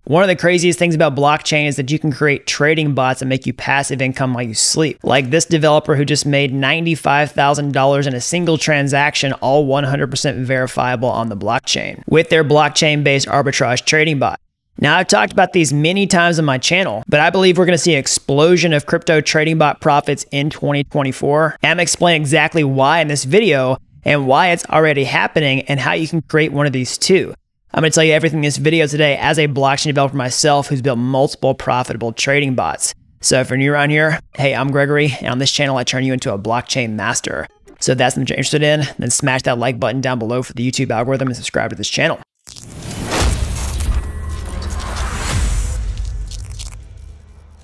One of the craziest things about blockchain is that you can create trading bots that make you passive income while you sleep. Like this developer who just made $95,000 in a single transaction, all 100% verifiable on the blockchain with their blockchain-based arbitrage trading bot. Now, I've talked about these many times on my channel, but I believe we're going to see an explosion of crypto trading bot profits in 2024. And I'm explaining exactly why in this video and why it's already happening and how you can create one of these too. I'm going to tell you everything in this video today as a blockchain developer myself who's built multiple profitable trading bots. So if you're new around here, hey, I'm Gregory, and on this channel, I turn you into a blockchain master. So if that's something you're interested in, then smash that like button down below for the YouTube algorithm and subscribe to this channel.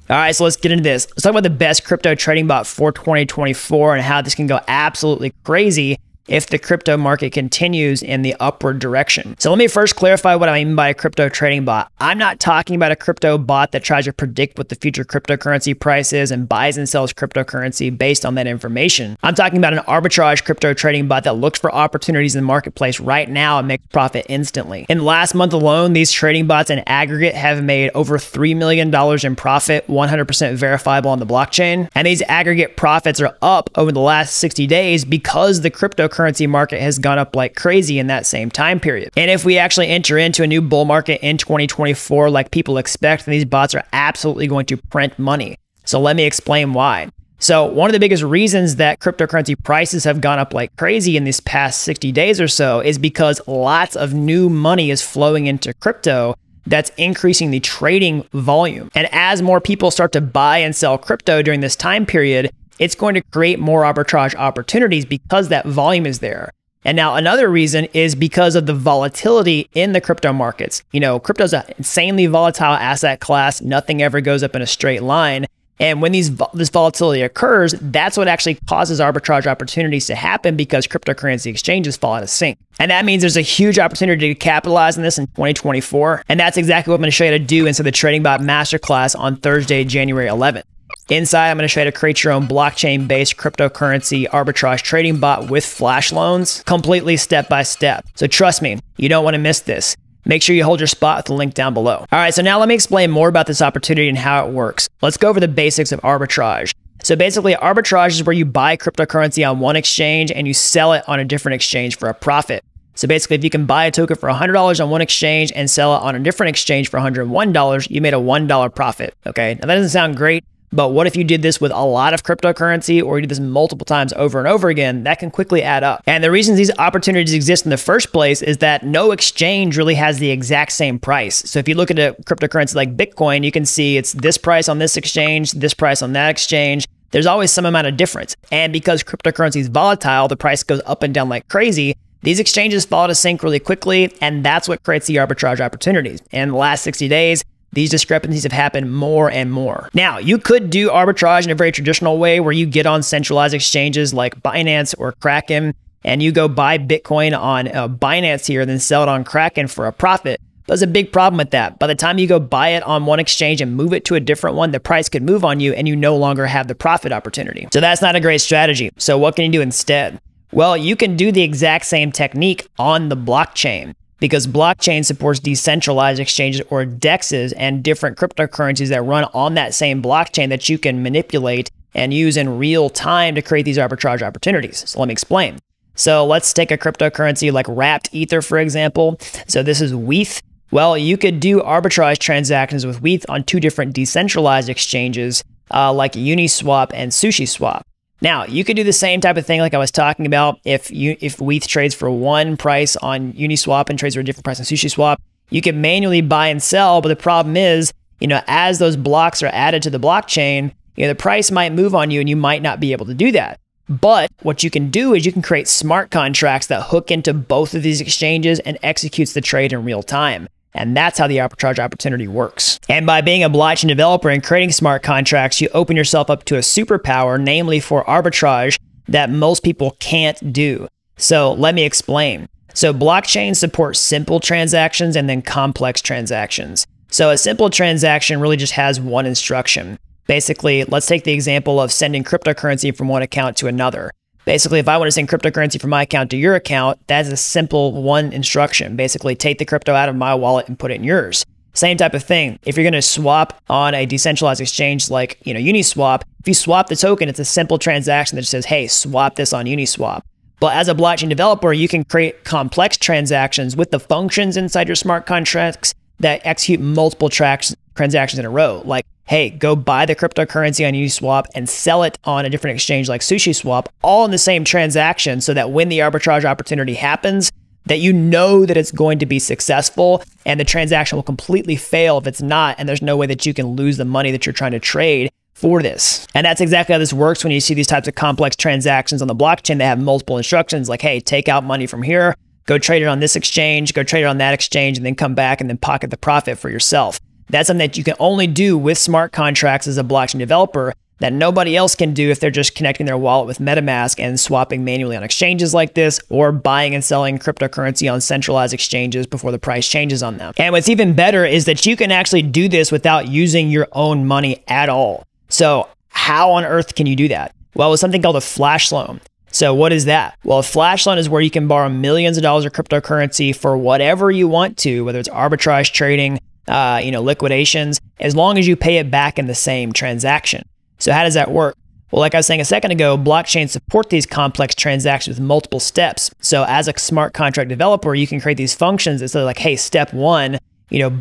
All right, so let's get into this. Let's talk about the best crypto trading bot for 2024 and how this can go absolutely crazy if the crypto market continues in the upward direction. So let me first clarify what I mean by a crypto trading bot. I'm not talking about a crypto bot that tries to predict what the future cryptocurrency price is and buys and sells cryptocurrency based on that information. I'm talking about an arbitrage crypto trading bot that looks for opportunities in the marketplace right now and makes profit instantly. In the last month alone, these trading bots in aggregate have made over $3 million in profit, 100% verifiable on the blockchain. And these aggregate profits are up over the last 60 days because the cryptocurrency market has gone up like crazy in that same time period. And if we actually enter into a new bull market in 2024 like people expect, then these bots are absolutely going to print money. So let me explain why. So one of the biggest reasons that cryptocurrency prices have gone up like crazy in these past 60 days or so is because lots of new money is flowing into crypto that's increasing the trading volume. And as more people start to buy and sell crypto during this time period, it's going to create more arbitrage opportunities because that volume is there. And now another reason is because of the volatility in the crypto markets. You know, crypto's an insanely volatile asset class. Nothing ever goes up in a straight line. And when this volatility occurs, that's what actually causes arbitrage opportunities to happen because cryptocurrency exchanges fall out of sync. And that means there's a huge opportunity to capitalize on this in 2024. And that's exactly what I'm going to show you how to do inside the Trading Bot Masterclass on Thursday, January 11th. Inside, I'm going to show you how to create your own blockchain-based cryptocurrency arbitrage trading bot with flash loans, completely step by step. So trust me, you don't want to miss this. Make sure you hold your spot with the link down below. All right, so now let me explain more about this opportunity and how it works. Let's go over the basics of arbitrage. So basically, arbitrage is where you buy cryptocurrency on one exchange and you sell it on a different exchange for a profit. So basically, if you can buy a token for $100 on one exchange and sell it on a different exchange for $101, you made a $1 profit, okay? Now that doesn't sound great, but what if you did this with a lot of cryptocurrency or you did this multiple times over and over again? That can quickly add up. And the reasons these opportunities exist in the first place is that no exchange really has the exact same price. So if you look at a cryptocurrency like Bitcoin, you can see it's this price on this exchange, this price on that exchange. There's always some amount of difference. And because cryptocurrency is volatile, the price goes up and down like crazy. These exchanges fall out of sync really quickly, and that's what creates the arbitrage opportunities. And in the last 60 days, these discrepancies have happened more and more. Now, you could do arbitrage in a very traditional way where you get on centralized exchanges like Binance or Kraken, and you go buy Bitcoin on Binance here, then sell it on Kraken for a profit. But there's a big problem with that. By the time you go buy it on one exchange and move it to a different one, the price could move on you and you no longer have the profit opportunity. So that's not a great strategy. So what can you do instead? Well, you can do the exact same technique on the blockchain, because blockchain supports decentralized exchanges or DEXs and different cryptocurrencies that run on that same blockchain that you can manipulate and use in real time to create these arbitrage opportunities. So let me explain. So let's take a cryptocurrency like wrapped Ether, for example. So this is WETH. Well, you could do arbitrage transactions with WETH on two different decentralized exchanges like Uniswap and SushiSwap. Now, you could do the same type of thing like I was talking about if WETH trades for one price on Uniswap and trades for a different price on SushiSwap. You can manually buy and sell, but the problem is, you know, as those blocks are added to the blockchain, you know, the price might move on you and you might not be able to do that. But what you can do is you can create smart contracts that hook into both of these exchanges and executes the trade in real time. And that's how the arbitrage opportunity works. And by being a blockchain developer and creating smart contracts, you open yourself up to a superpower, namely for arbitrage, that most people can't do. So let me explain. So blockchains support simple transactions and then complex transactions. So a simple transaction really just has one instruction. Basically, let's take the example of sending cryptocurrency from one account to another. Basically, if I want to send cryptocurrency from my account to your account, that's a simple one instruction. Basically, take the crypto out of my wallet and put it in yours. Same type of thing. If you're going to swap on a decentralized exchange like, Uniswap, if you swap the token, it's a simple transaction that just says, hey, swap this on Uniswap. But as a blockchain developer, you can create complex transactions with the functions inside your smart contracts that execute multiple transactions in a row. Like, hey, go buy the cryptocurrency on Uniswap and sell it on a different exchange like SushiSwap, all in the same transaction, so that when the arbitrage opportunity happens, that you know that it's going to be successful and the transaction will completely fail if it's not, and there's no way that you can lose the money that you're trying to trade for this. And that's exactly how this works when you see these types of complex transactions on the blockchain. They have multiple instructions like, hey, take out money from here, go trade it on this exchange, go trade it on that exchange, and then come back and then pocket the profit for yourself. That's something that you can only do with smart contracts as a blockchain developer that nobody else can do if they're just connecting their wallet with MetaMask and swapping manually on exchanges like this, or buying and selling cryptocurrency on centralized exchanges before the price changes on them. And what's even better is that you can actually do this without using your own money at all. So how on earth can you do that? Well, with something called a flash loan. So what is that? Well, a flash loan is where you can borrow millions of dollars of cryptocurrency for whatever you want to, whether it's arbitrage trading, liquidations, as long as you pay it back in the same transaction. So how does that work? Well, like I was saying a second ago, blockchains support these complex transactions with multiple steps. So as a smart contract developer, you can create these functions that say like, hey, step one,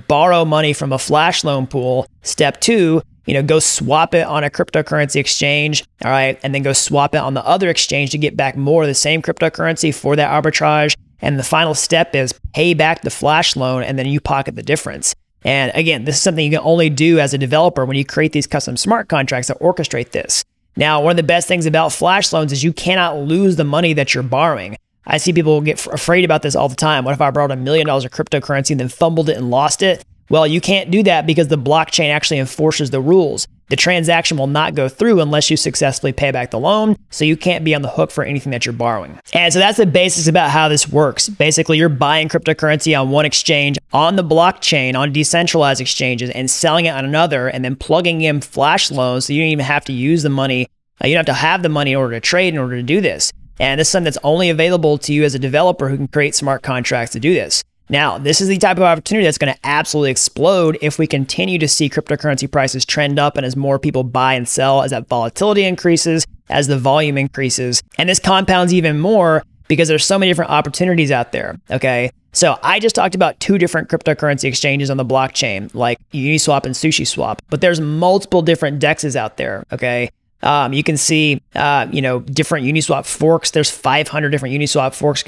borrow money from a flash loan pool. Step two, go swap it on a cryptocurrency exchange, all right? And then go swap it on the other exchange to get back more of the same cryptocurrency for that arbitrage. And the final step is pay back the flash loan, and then you pocket the difference. And again, this is something you can only do as a developer when you create these custom smart contracts that orchestrate this. Now, one of the best things about flash loans is you cannot lose the money that you're borrowing. I see people get afraid about this all the time. What if I borrowed $1 million of cryptocurrency and then fumbled it and lost it? Well, you can't do that because the blockchain actually enforces the rules. The transaction will not go through unless you successfully pay back the loan, so you can't be on the hook for anything that you're borrowing. And so that's the basics about how this works. Basically, you're buying cryptocurrency on one exchange, on the blockchain, on decentralized exchanges, and selling it on another, and then plugging in flash loans so you don't even have to use the money. You don't have to have the money in order to trade in order to do this. And this is something that's only available to you as a developer who can create smart contracts to do this. Now, this is the type of opportunity that's going to absolutely explode if we continue to see cryptocurrency prices trend up and as more people buy and sell, as that volatility increases, as the volume increases. And this compounds even more because there's so many different opportunities out there, okay? So I just talked about 2 different cryptocurrency exchanges on the blockchain, like Uniswap and SushiSwap, but there's multiple different DEXs out there, okay? You can see, different Uniswap forks. There's 500 different Uniswap forks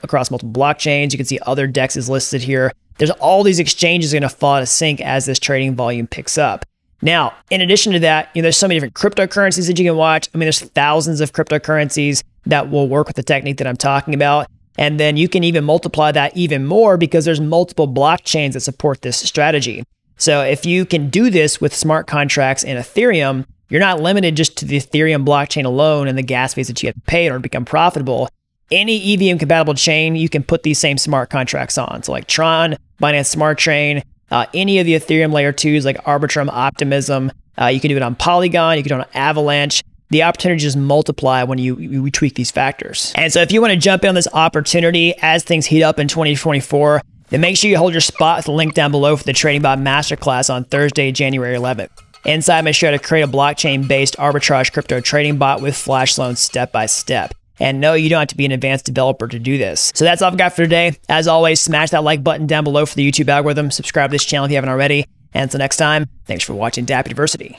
across multiple blockchains. You can see other DEXs listed here. There's all these exchanges going to fall out of sync as this trading volume picks up. Now, in addition to that, there's so many different cryptocurrencies that you can watch. I mean, there's thousands of cryptocurrencies that will work with the technique that I'm talking about. And then you can even multiply that even more because there's multiple blockchains that support this strategy. So if you can do this with smart contracts in Ethereum, you're not limited just to the Ethereum blockchain alone and the gas fees that you have to pay in order to become profitable. Any EVM compatible chain, you can put these same smart contracts on. So like Tron, Binance Smart Chain, any of the Ethereum layer 2s like Arbitrum, Optimism. You can do it on Polygon, you can do it on Avalanche. The opportunity just multiply when you tweak these factors. And so if you want to jump in on this opportunity as things heat up in 2024, then make sure you hold your spot with the link down below for the Trading Bot Masterclass on Thursday, January 11th. Inside, I'm going to show you how to create a blockchain-based arbitrage crypto trading bot with flash loans step by step. And no, you don't have to be an advanced developer to do this. So that's all I've got for today. As always, smash that like button down below for the YouTube algorithm. Subscribe to this channel if you haven't already. And until next time, thanks for watching Dapp University.